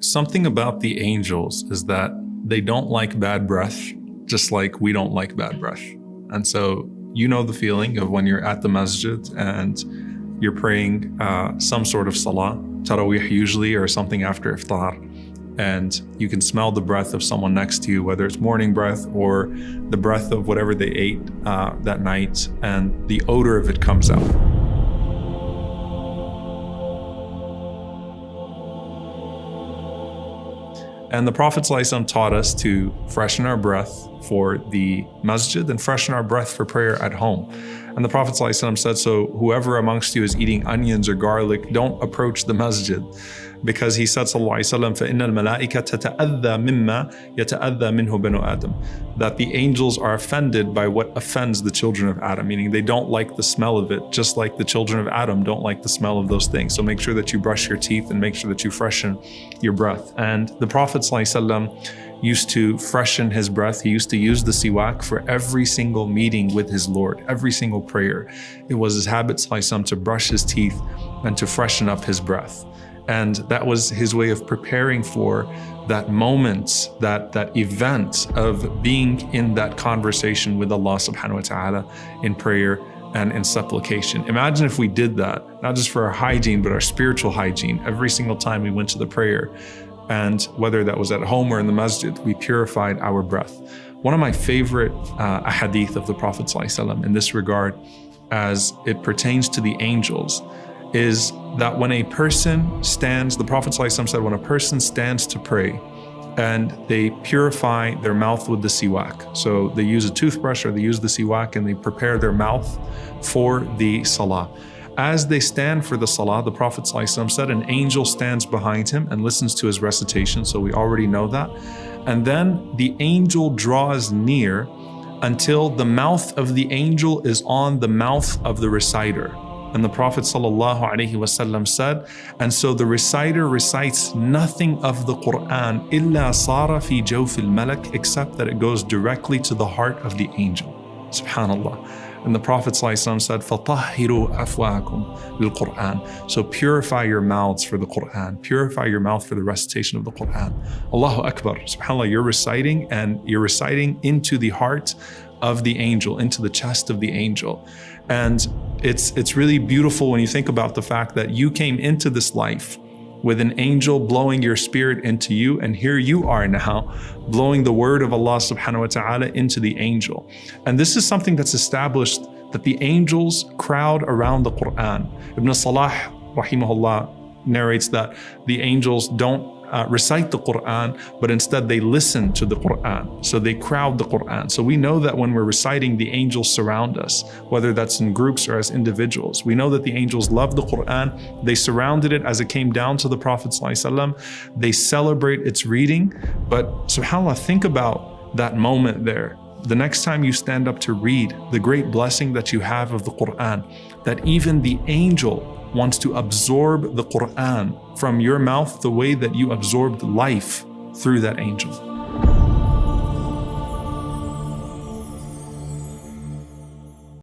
Something about the angels is that they don't like bad breath, just like we don't like bad breath. And so you know the feeling of when you're at the masjid and you're praying some sort of salah, tarawih usually, or something after iftar, and you can smell the breath of someone next to you, whether it's morning breath or the breath of whatever they ate that night, and the odor of it comes out. And the Prophet ﷺ taught us to freshen our breath for the masjid and freshen our breath for prayer at home. And the Prophet ﷺ said, so whoever amongst you is eating onions or garlic, don't approach the masjid. Because he said, sallallahu alayhi wa sallam, فَإِنَّ الْمَلَائِكَةَ تَتَأَذَّى مِمَّا يَتَأَذَّى مِنْهُ بَنُو آدَمَ. That the angels are offended by what offends the children of Adam, meaning they don't like the smell of it, just like the children of Adam don't like the smell of those things. So make sure that you brush your teeth and make sure that you freshen your breath. And the Prophet ﷺ used to freshen his breath. He used to use the siwak for every single meeting with his Lord, every single prayer. It was his habit ﷺ to brush his teeth and to freshen up his breath. And that was his way of preparing for that moment, that event of being in that conversation with Allah subhanahu wa ta'ala in prayer and in supplication. Imagine if we did that, not just for our hygiene, but our spiritual hygiene. Every single time we went to the prayer, and whether that was at home or in the masjid, we purified our breath. One of my favorite hadith of the Prophet ﷺ in this regard, as it pertains to the angels, is that when a person stands, the Prophet ﷺ said, when a person stands to pray and they purify their mouth with the siwak, so they use a toothbrush or they use the siwak and they prepare their mouth for the salah. As they stand for the salah, the Prophet ﷺ said, an angel stands behind him and listens to his recitation, so we already know that. And then the angel draws near until the mouth of the angel is on the mouth of the reciter. And the Prophet ﷺ said, and so the reciter recites nothing of the Qur'an إِلَّا صَارَ فِي جَوْفِ الْمَلَكِ, except that it goes directly to the heart of the angel. SubhanAllah. And the Prophet ﷺ said, فَطَهِّرُوا أَفْوَاكُمْ لِلْقُرْآنِ. So purify your mouths for the Qur'an. Purify your mouth for the recitation of the Qur'an. Allahu Akbar. SubhanAllah, you're reciting, and you're reciting into the heart of the angel, into the chest of the angel. And it's really beautiful when you think about the fact that you came into this life with an angel blowing your spirit into you, and here you are now blowing the word of Allah subhanahu wa ta'ala into the angel. And this is something that's established, that the angels crowd around the Qur'an. Ibn Salah rahimahullah narrates that the angels don't recite the Qur'an, but instead they listen to the Qur'an. So they crowd the Qur'an. So we know that when we're reciting, the angels surround us, whether that's in groups or as individuals. We know that the angels love the Qur'an. They surrounded it as it came down to the Prophet ﷺ. They celebrate its reading. But subhanAllah, think about that moment there. The next time you stand up to read, the great blessing that you have of the Qur'an, that even the angel wants to absorb the Qur'an from your mouth the way that you absorbed life through that angel.